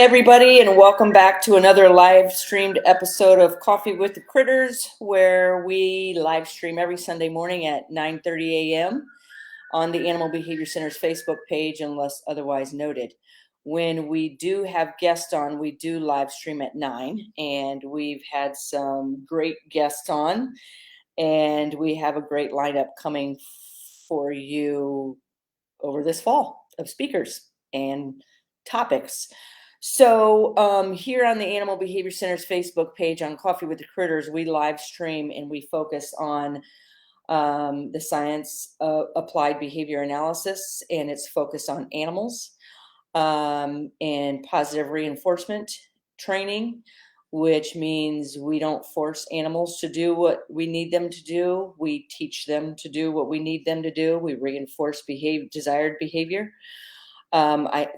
Hey everybody, and welcome back to another live streamed episode of Coffee with the Critters, where we live stream every Sunday morning at 9:30 a.m. on the Animal Behavior Center's Facebook page, unless otherwise noted. When we do have guests on, we do live stream at 9, and we've had some great guests on, and we have a great lineup coming for you over this fall of speakers and topics. So here on the Animal Behavior Center's Facebook page on Coffee with the Critters, we live stream and we focus on the science of applied behavior analysis, and it's focused on animals and positive reinforcement training, which means we don't force animals to do what we need them to do. We teach them to do what we need them to do. We reinforce desired behavior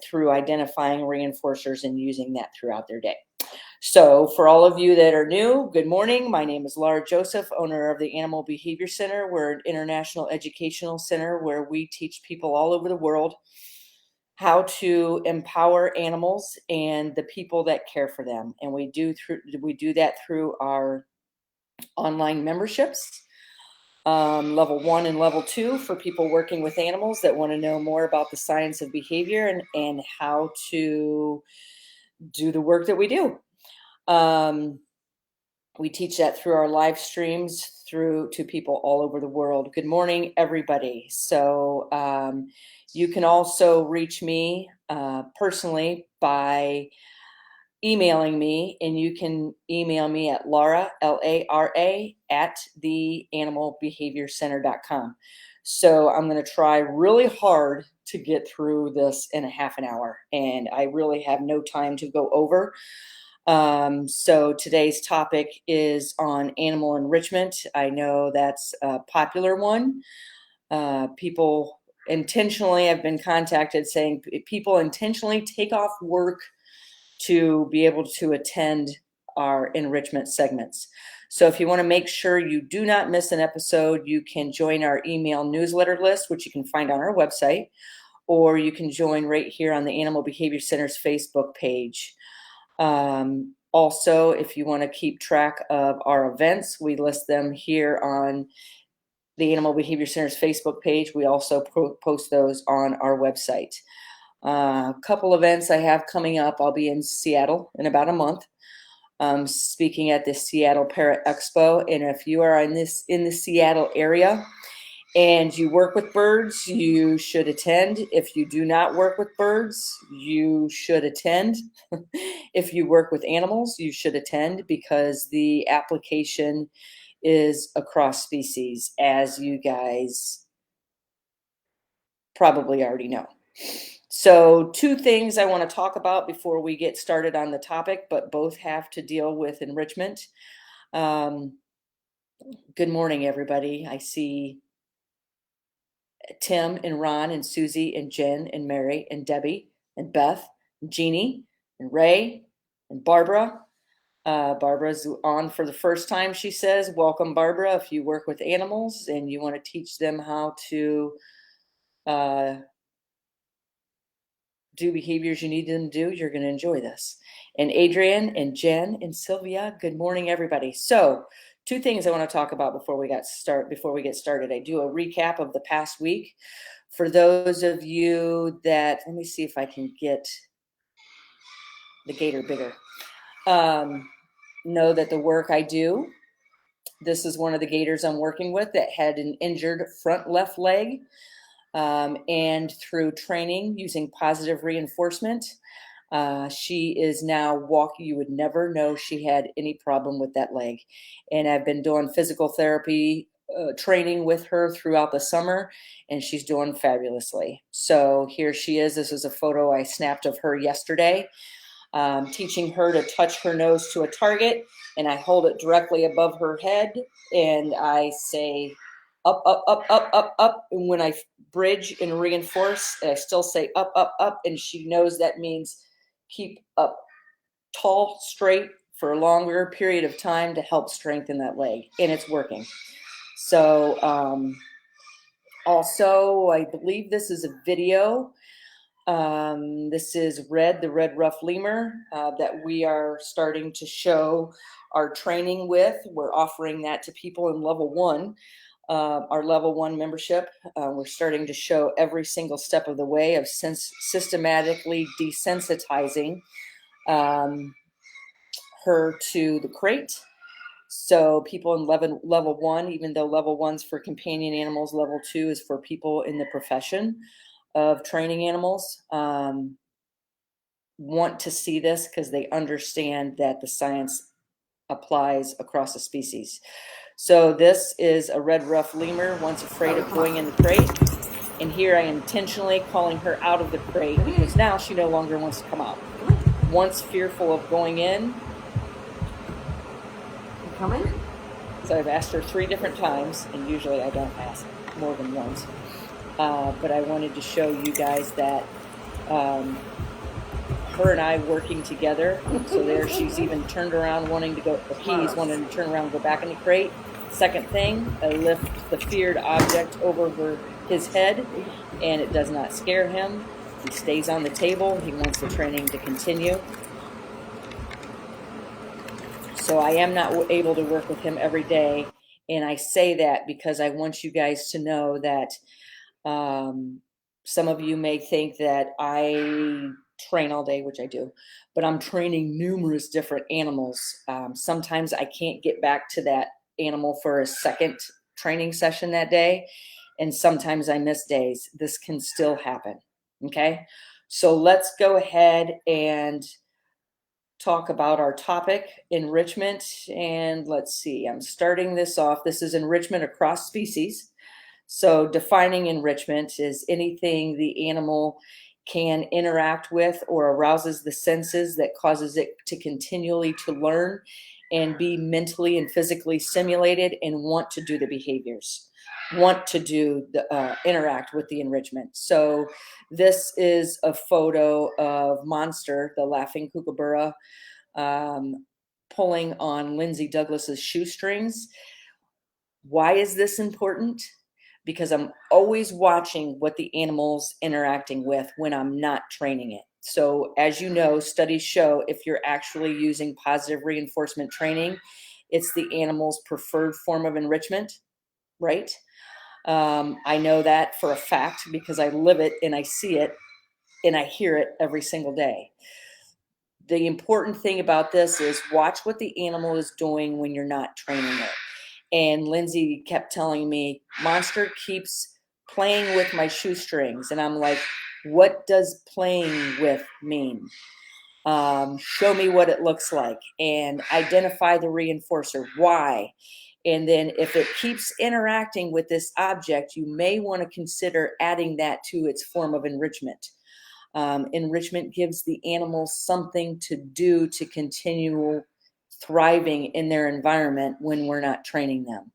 through identifying reinforcers and using that throughout their day. So for all of you that are new, good morning. My name is Laura Joseph, owner of the Animal Behavior Center. We're an international educational center where we teach people all over the world how to empower animals and the people that care for them. And we do that through our online memberships. Level 1 and level 2 for people working with animals that want to know more about the science of behavior and how to do the work that we do. We teach that through our live streams to people all over the world. Good morning, everybody. So you can also reach me personally by emailing me, and you can email me at Lara, Lara, at theanimalbehaviorcenter.com. So I'm going to try really hard to get through this in a half an hour, and I really have no time to go over. So today's topic is on animal enrichment. I know that's a popular one. People intentionally have been contacted saying people intentionally take off work to be able to attend our enrichment segments. So if you want to make sure you do not miss an episode, you can join our email newsletter list, which you can find on our website, or you can join right here on the Animal Behavior Center's Facebook page. Also, if you want to keep track of our events, we list them here on the Animal Behavior Center's Facebook page. We also post those on our website. A couple events I have coming up. I'll be in Seattle in about a month, speaking at the Seattle Parrot Expo. And if you are in the Seattle area and you work with birds, you should attend. If you do not work with birds, you should attend. If you work with animals, you should attend, because the application is across species, as you guys probably already know. So 2 things I want to talk about before we get started on the topic, but both have to deal with enrichment. Good morning, everybody. I see Tim and Ron and Susie and Jen and Mary and Debbie and Beth and Jeannie and Ray and Barbara. Barbara's on for the first time, she says. Welcome, Barbara. If you work with animals and you want to teach them how to do behaviors you need them to do, you're going to enjoy this. And Adrian and Jen and Sylvia, good morning, everybody. So 2 things I want to talk about before we get started. I do a recap of the past week. For those of you that, let me see if I can get the Gator bigger, know that the work I do, this is one of the Gators I'm working with that had an injured front left leg. And through training using positive reinforcement, she is now walking. You would never know she had any problem with that leg. And I've been doing physical therapy training with her throughout the summer, and she's doing fabulously. So here she is. This is a photo I snapped of her yesterday, teaching her to touch her nose to a target, and I hold it directly above her head, and I say, up, up, up, up, up, up. And when I bridge and reinforce, I still say up, up, up. And she knows that means keep up tall, straight for a longer period of time to help strengthen that leg. And it's working. So also, I believe this is a video This is Red, the red Ruff Lemur, that we are starting to show our training with. We're offering that to people in level 1, our level 1 membership. We're starting to show every single step of the way of systematically desensitizing her to the crate. So people in level 1, even though level 1's for companion animals, level 2 is for people in the profession of training animals, want to see this because they understand that the science applies across the species. So this is a red Ruff Lemur, once afraid of going in the crate. And here I am intentionally calling her out of the crate because now she no longer wants to come out. Once fearful of going in. You coming? So I've asked her 3 different times, and usually I don't ask more than once. But I wanted to show you guys that her and I working together. So there she's even turned around wanting to go, or he's wanting to turn around and go back in the crate. Second thing, I lift the feared object over his head, and it does not scare him. He stays on the table. He wants the training to continue. So I am not able to work with him every day. And I say that because I want you guys to know that some of you may think that I train all day, which I do, but I'm training numerous different animals. Sometimes I can't get back to that animal for a second training session that day. And sometimes I miss days. This can still happen. Okay. So let's go ahead and talk about our topic, enrichment. And let's see, I'm starting this off. This is enrichment across species. So defining enrichment is anything the animal can interact with or arouses the senses that causes it to continually to learn and be mentally and physically stimulated and want to do the behaviors, want to do the interact with the enrichment. So this is a photo of Monster, the laughing kookaburra, pulling on Lindsay Douglas's shoestrings. Why is this important? Because I'm always watching what the animal's interacting with when I'm not training it. So as you know, studies show if you're actually using positive reinforcement training, it's the animal's preferred form of enrichment, right? I know that for a fact because I live it and I see it and I hear it every single day. The important thing about this is watch what the animal is doing when you're not training it. And Lindsay kept telling me, Monster keeps playing with my shoestrings. And I'm like, what does playing with mean? Show me what it looks like and identify the reinforcer. Why? And then if it keeps interacting with this object, you may want to consider adding that to its form of enrichment. Enrichment gives the animals something to do to continue thriving in their environment when we're not training them.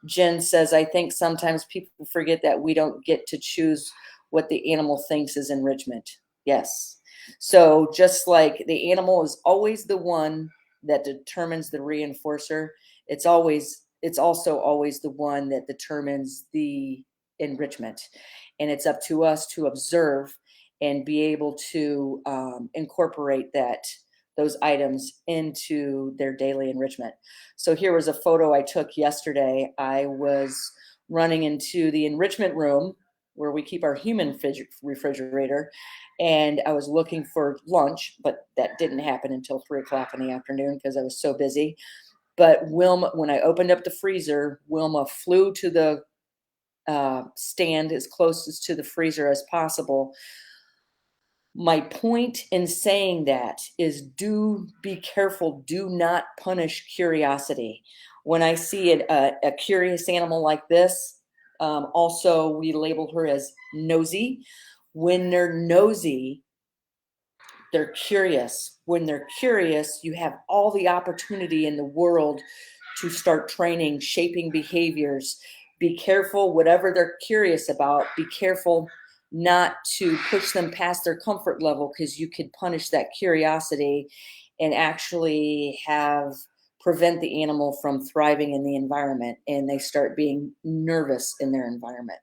Jen says, I think sometimes people forget that we don't get to choose what the animal thinks is enrichment. Yes. So just like the animal is always the one that determines the reinforcer, it's also always the one that determines the enrichment. And it's up to us to observe and be able to incorporate those items into their daily enrichment. So here was a photo I took yesterday. I was running into the enrichment room where we keep our human refrigerator, and I was looking for lunch, but that didn't happen until 3 o'clock in the afternoon because I was so busy. But Wilma, when I opened up the freezer, Wilma flew to the stand as closest to the freezer as possible. My point in saying that is do be careful. Do not punish curiosity. When I see a curious animal like this, also we label her as nosy. When they're nosy, they're curious. When they're curious, you have all the opportunity in the world to start training, shaping behaviors. Be careful, whatever they're curious about, be careful not to push them past their comfort level because you could punish that curiosity and actually prevent the animal from thriving in the environment, and they start being nervous in their environment.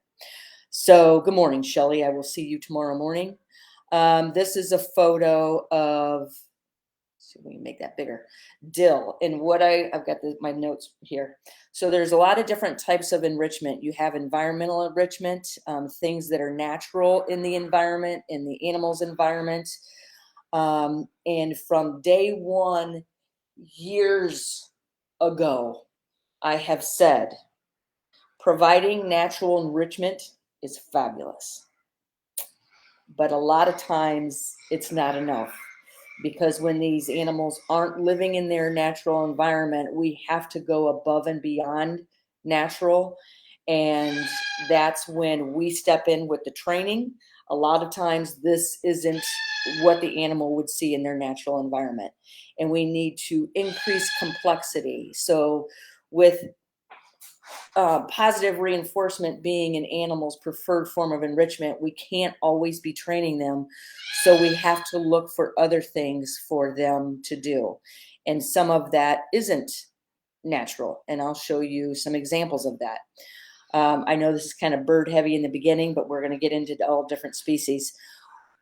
So good morning, Shelley. I will see you tomorrow morning. This is a photo of, see if we can make that bigger, dill. And what I've got my notes here. So there's a lot of different types of enrichment. You have environmental enrichment, things that are natural in the environment, in the animal's environment. And from day one, years ago, I have said, providing natural enrichment is fabulous. But a lot of times it's not enough, because when these animals aren't living in their natural environment, we have to go above and beyond natural. And that's when we step in with the training. A lot of times this isn't what the animal would see in their natural environment, and we need to increase complexity. So with positive reinforcement being an animal's preferred form of enrichment, we can't always be training them. So we have to look for other things for them to do. And some of that isn't natural. And I'll show you some examples of that. I know this is kind of bird heavy in the beginning, but we're going to get into all different species.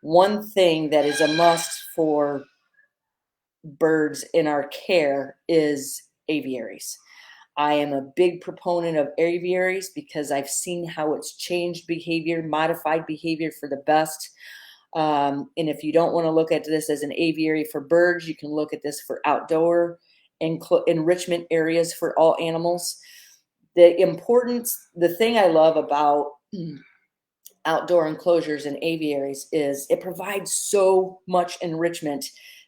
One thing that is a must for birds in our care is aviaries. I am a big proponent of aviaries because I've seen how it's changed behavior, modified behavior for the best. And if you don't want to look at this as an aviary for birds, you can look at this for outdoor enrichment areas for all animals. The thing I love about outdoor enclosures and aviaries is it provides so much enrichment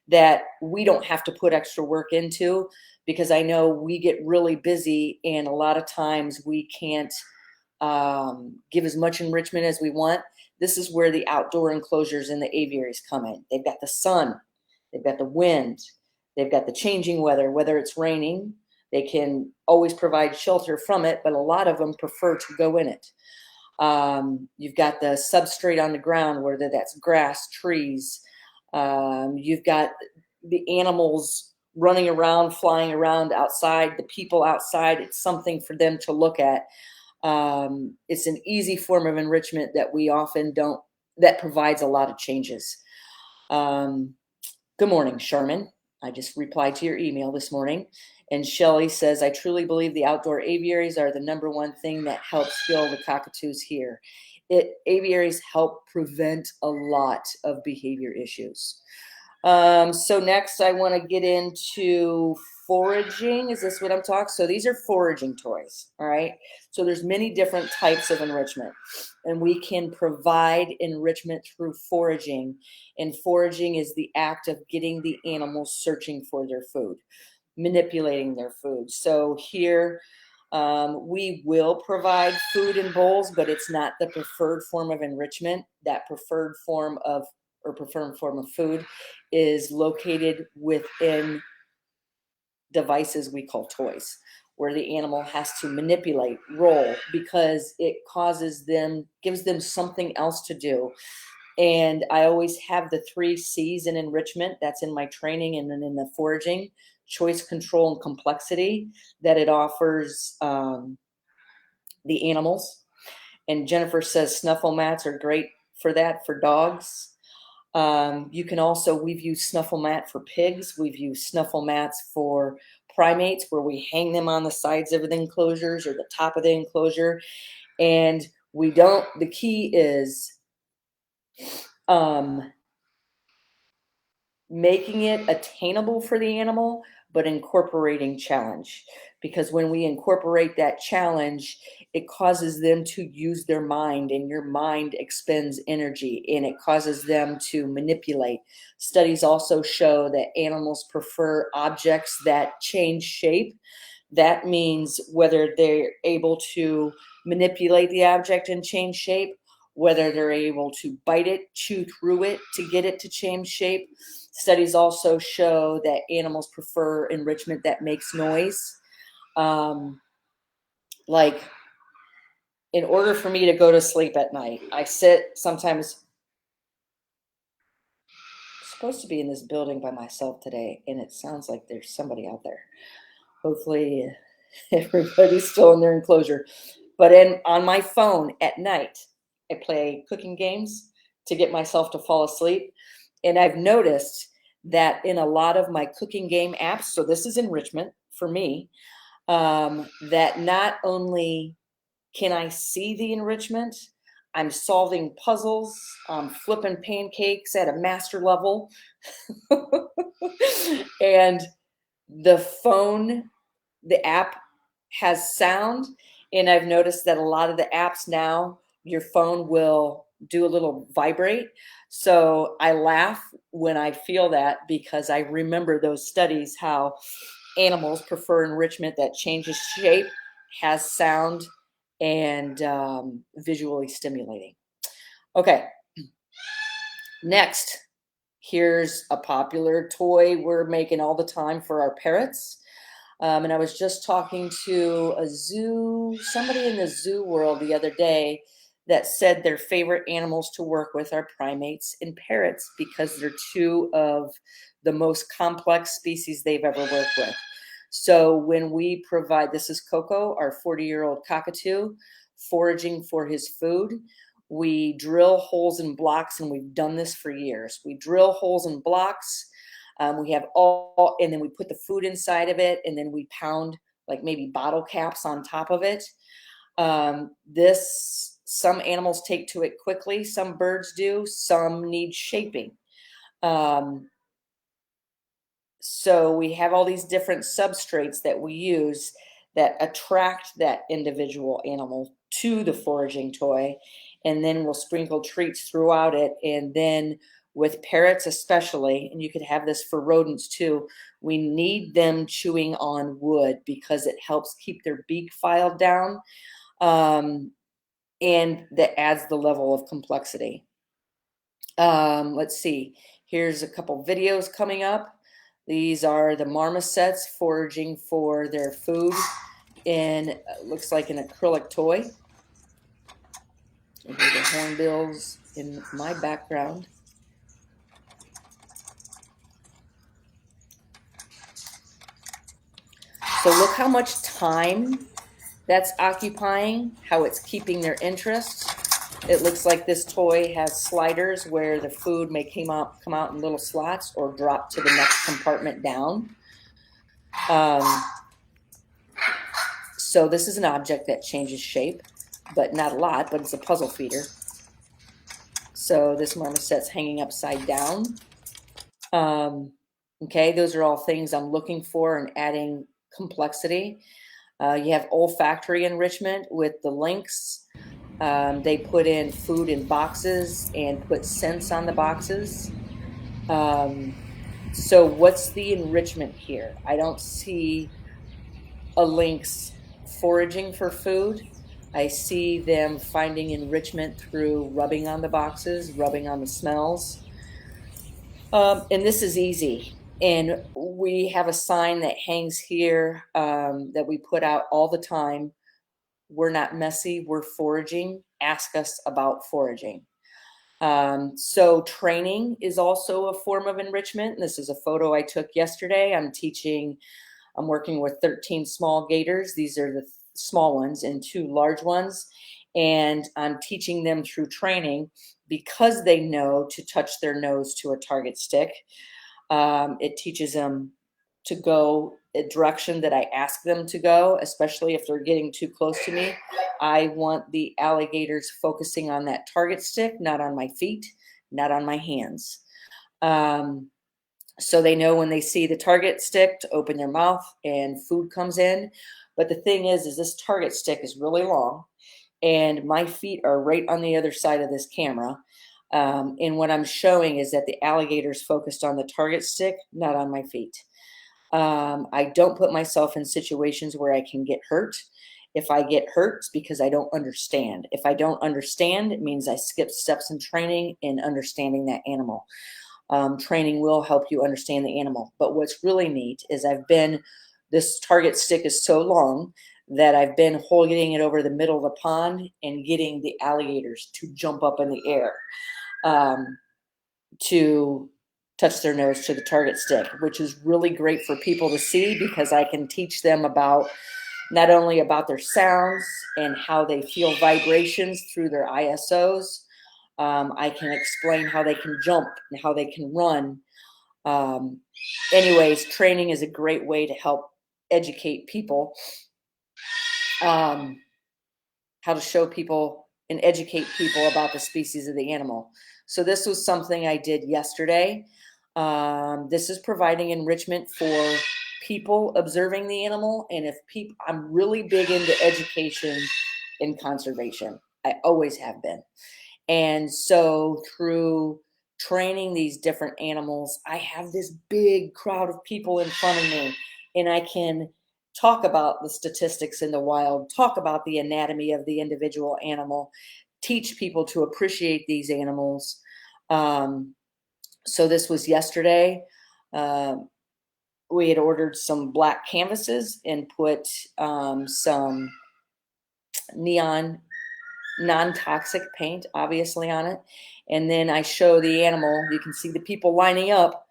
that we don't have to put extra work into, because I know we get really busy and a lot of times we can't give as much enrichment as we want. This is where the outdoor enclosures and the aviaries come in. They've got the sun, they've got the wind, they've got the changing weather. Whether it's raining, they can always provide shelter from it, but a lot of them prefer to go in it. You've got the substrate on the ground, whether that's grass, trees. You've got the animals running around, flying around outside, the people outside. It's something for them to look at. It's an easy form of enrichment that we often don't, that provides a lot of changes. Good morning, Sherman. I just replied to your email this morning. And Shelly says, I truly believe the outdoor aviaries are the #1 thing that helps kill the cockatoos here. Aviaries help prevent a lot of behavior issues. So next I want to get into foraging. Is this what I'm talking? So these are foraging toys. All right. So there's many different types of enrichment, and we can provide enrichment through foraging. And foraging is the act of getting the animals searching for their food, manipulating their food. So here we will provide food in bowls, but it's not the preferred form of enrichment. That preferred form of food is located within devices we call toys, where the animal has to manipulate, roll, because it gives them something else to do. And I always have the 3 C's in enrichment. That's in my training, and then in the foraging: choice, control, and complexity, that it offers the animals. And Jennifer says snuffle mats are great for that, for dogs. You can also, we've used snuffle mat for pigs. We've used snuffle mats for primates, where we hang them on the sides of the enclosures or the top of the enclosure. And the key is making it attainable for the animal, but incorporating challenge. Because when we incorporate that challenge, it causes them to use their mind, and your mind expends energy, and it causes them to manipulate. Studies also show that animals prefer objects that change shape. That means whether they're able to manipulate the object and change shape, whether they're able to bite it, chew through it to get it to change shape. Studies also show that animals prefer enrichment that makes noise. Like, in order for me to go to sleep at night, I sit sometimes. I'm supposed to be in this building by myself today, and it sounds like there's somebody out there. Hopefully everybody's still in their enclosure. But on my phone at night, I play cooking games, to get myself to fall asleep. And I've noticed that in a lot of my cooking game apps, so this is enrichment for me, that not only can I see the enrichment, I'm solving puzzles, flipping pancakes at a master level. And the app has sound, and I've noticed that a lot of the apps now, your phone will do a little vibrate. So I laugh when I feel that, because I remember those studies, how animals prefer enrichment that changes shape, has sound, and visually stimulating. Okay, next, here's a popular toy we're making all the time for our parrots. And I was just talking to somebody in the zoo world the other day that said their favorite animals to work with are primates and parrots, because they're two of the most complex species they've ever worked with. So when we provide, this is Coco, our 40-year-old cockatoo, foraging for his food, we drill holes in blocks, and we've done this for years. We drill holes in blocks. We have and then we put the food inside of it, and then we pound like maybe bottle caps on top of it. Some animals take to it quickly. Some birds do. Some need shaping. So we have all these different substrates that we use that attract that individual animal to the foraging toy, and then we'll sprinkle treats throughout it. And then with parrots especially, and you could have this for rodents too, we need them chewing on wood because it helps keep their beak filed down, and that adds the level of complexity. Let's see, here's a couple videos coming up. These are the marmosets foraging for their food in, looks like an acrylic toy. And here are the hornbills in my background. So look how much time that's occupying, how it's keeping their interest. It looks like this toy has sliders where the food may come out in little slots or drop to the next compartment down. So this is an object that changes shape, but not a lot, but it's a puzzle feeder. So this marmoset's hanging upside down. Okay, those are all things I'm looking for and adding complexity. You have olfactory enrichment with the lynx. They put in food in boxes and put scents on the boxes. So what's the enrichment here? I don't see a lynx foraging for food. I see them finding enrichment through rubbing on the boxes, rubbing on the smells. And this is easy. And we have a sign that hangs here that we put out all the time. We're not messy, we're foraging. Ask us about foraging. So training is also a form of enrichment. And this is a photo I took yesterday. I'm working with 13 small gators. These are the small ones and 2 large ones. And I'm teaching them through training, because they know to touch their nose to a target stick. It teaches them to go a direction that I ask them to go, especially if they're getting too close to me. I want the alligators focusing on that target stick, not on my feet, not on my hands. So they know when they see the target stick to open their mouth and food comes in. But the thing is this target stick is really long, and my feet are right on the other side of this camera. And what I'm showing is that the alligator's focused on the target stick, not on my feet. I don't put myself in situations where I can get hurt. If I get hurt, it's because I don't understand. If I don't understand, it means I skipped steps in training and understanding that animal. Training will help you understand the animal. But what's really neat is this target stick is so long that I've been holding it over the middle of the pond and getting the alligators to jump up in the air to touch their nose to the target stick, which is really great for people to see, because I can teach them not only about their sounds and how they feel vibrations through their ISOs, I can explain how they can jump and how they can run. Anyways, training is a great way to help educate people, how to show people and educate people about the species of the animal. So this was something I did yesterday. This is providing enrichment for people observing the animal. And if people, I'm really big into education and conservation. I always have been. And so through training these different animals, I have this big crowd of people in front of me, and I can talk about the statistics in the wild, talk about the anatomy of the individual animal, teach people to appreciate these animals. So this was yesterday. We had ordered some black canvases and put some neon non-toxic paint obviously on it, and then I show the animal. You can see the people lining up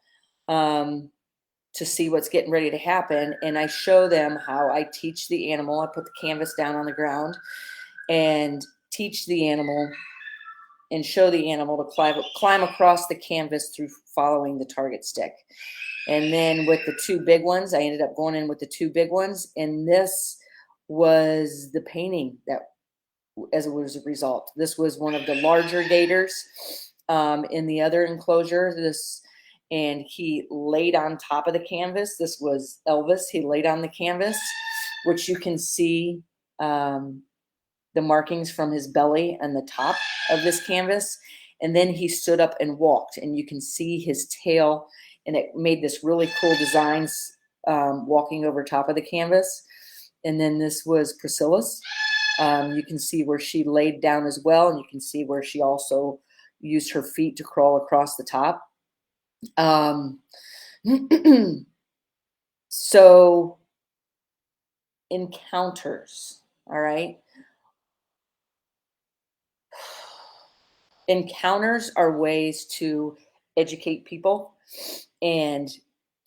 to see what's getting ready to happen, and I show them how I teach the animal. I put the canvas down on the ground and teach the animal and show the animal to climb across the canvas through following the target stick. And then with the two big ones, I ended up going in with the two big ones, and this was the painting that as it was a result. This was one of the larger gators in the other enclosure. And he laid on top of the canvas. This was Elvis. He laid on the canvas, which you can see the markings from his belly and the top of this canvas. And then he stood up and walked, and you can see his tail, and it made this really cool designs walking over top of the canvas. And then this was Priscilla's. You can see where she laid down as well, and you can see where she also used her feet to crawl across the top. So encounters, all right? Encounters are ways to educate people, and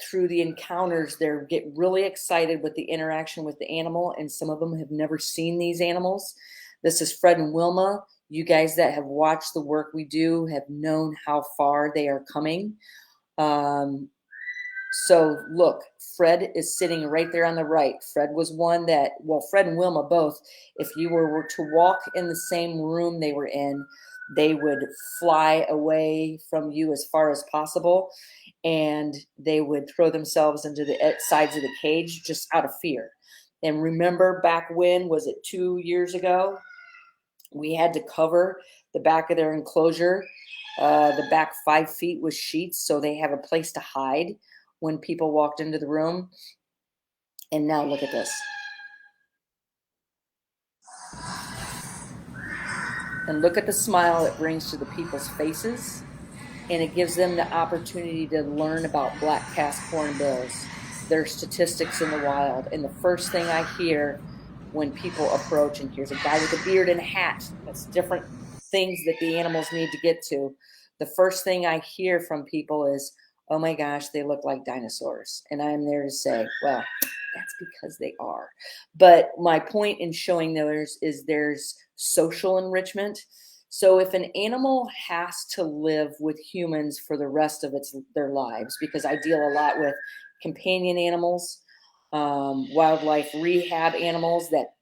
through the encounters, they get really excited with the interaction with the animal, and some of them have never seen these animals. This is Fred and Wilma. You guys that have watched the work we do have known how far they are coming. So look, Fred is sitting right there on the right. Fred was one that, well, Fred and Wilma both, if you were to walk in the same room they were in, they would fly away from you as far as possible, and they would throw themselves into the sides of the cage just out of fear. And remember back when, was it 2 years ago? We had to cover the back of their enclosure, the back 5 feet with sheets, so they have a place to hide when people walked into the room. And now look at this. And look at the smile it brings to the people's faces. And it gives them the opportunity to learn about black-cast hornbills, their statistics in the wild. And the first thing I hear when people approach, and here's a guy with a beard and a hat, that's different things that the animals need to get to. The first thing I hear from people is, oh my gosh, they look like dinosaurs. And I'm there to say, well, that's because they are. But my point in showing those is there's social enrichment. So if an animal has to live with humans for the rest of their lives, because I deal a lot with companion animals, wildlife rehab animals that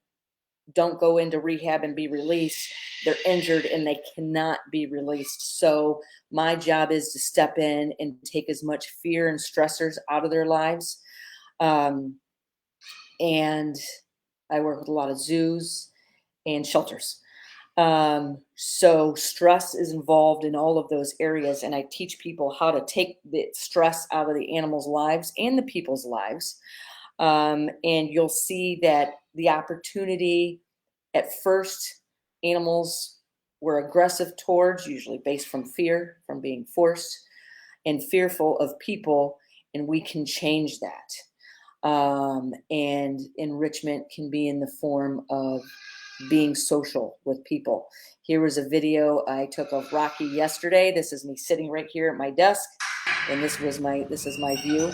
don't go into rehab and be released, they're injured and they cannot be released. So my job is to step in and take as much fear and stressors out of their lives. And I work with a lot of zoos and shelters. So stress is involved in all of those areas, and I teach people how to take the stress out of the animals' lives and the people's lives. And you'll see that the opportunity at first, animals were aggressive towards, usually based from fear, from being forced and fearful of people, and we can change that. And enrichment can be in the form of being social with people. Here was a video I took of Rocky yesterday. This is me sitting right here at my desk, and this is my view.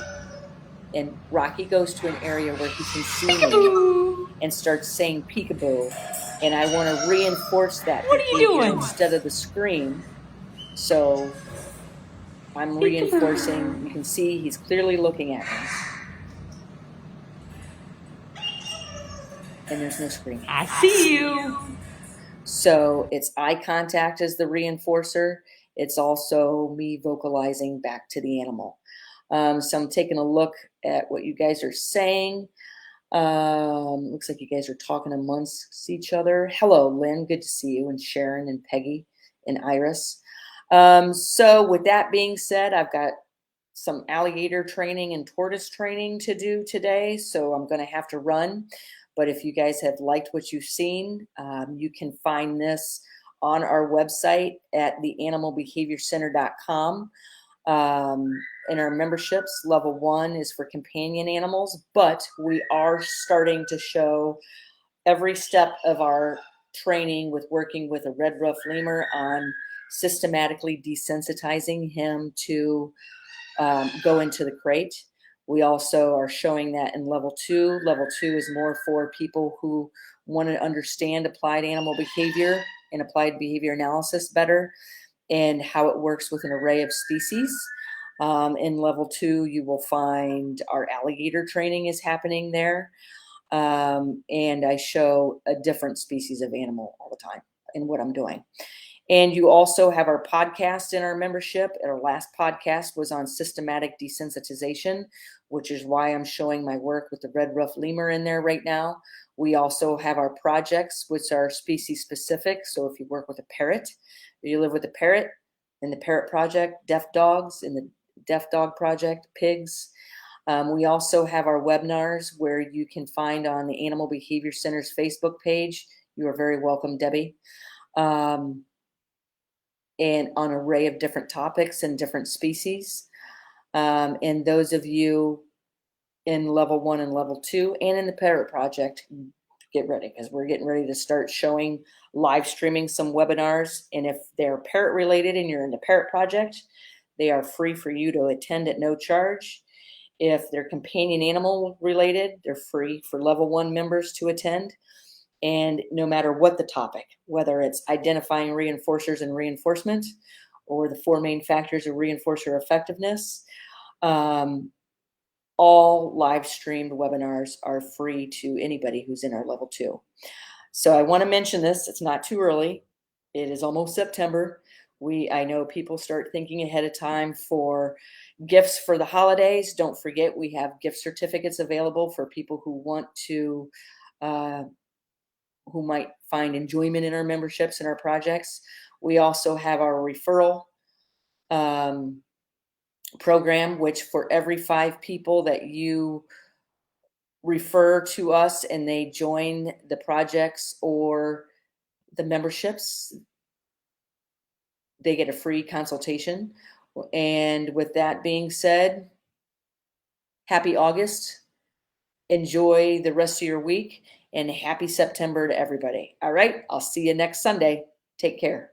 And Rocky goes to an area where he can see me and starts saying peekaboo. And I want to reinforce that. What are you doing? Instead of the scream, So I'm reinforcing. You can see he's clearly looking at me. And there's no screaming. I see you. So it's eye contact as the reinforcer. It's also me vocalizing back to the animal. So I'm taking a look at what you guys are saying. Looks like you guys are talking amongst each other. Hello, Lynn. Good to see you. And Sharon and Peggy and Iris. So with that being said, I've got some alligator training and tortoise training to do today. So I'm going to have to run. But if you guys have liked what you've seen, you can find this on our website at theanimalbehaviorcenter.com. In our memberships, level 1 is for companion animals, but we are starting to show every step of our training with working with a red Ruff Lemur on systematically desensitizing him to go into the crate. We also are showing that in level 2. Level 2 is more for people who want to understand applied animal behavior and applied behavior analysis better and how it works with an array of species. In level 2, you will find our alligator training is happening there. And I show a different species of animal all the time in what I'm doing. And you also have our podcast in our membership. Our last podcast was on systematic desensitization, which is why I'm showing my work with the red Ruff Lemur in there right now. We also have our projects, which are species specific. So if you work with a parrot, or you live with a parrot, in the parrot project, deaf dogs, in the deaf dog project, pigs. We also have our webinars where you can find on the Animal Behavior Center's Facebook page. You are very welcome, Debbie. And on an array of different topics and different species. And those of you in level 1 and level 2 and in the Parrot Project, get ready because we're getting ready to start showing live streaming some webinars. And if they're parrot related and you're in the Parrot Project, they are free for you to attend at no charge. If they're companion animal related, they're free for level 1 members to attend. And no matter what the topic, whether it's identifying reinforcers and reinforcement or the 4 main factors of reinforcer effectiveness, all live streamed webinars are free to anybody who's in our level 2. So I want to mention this. It's not too early. It is almost September. I know people start thinking ahead of time for gifts for the holidays. Don't forget, we have gift certificates available for people who want to who might find enjoyment in our memberships and our projects. We also have our referral program, which for every 5 people that you refer to us and they join the projects or the memberships, they get a free consultation. And with that being said, happy August. Enjoy the rest of your week and happy September to everybody. All right, I'll see you next Sunday. Take care.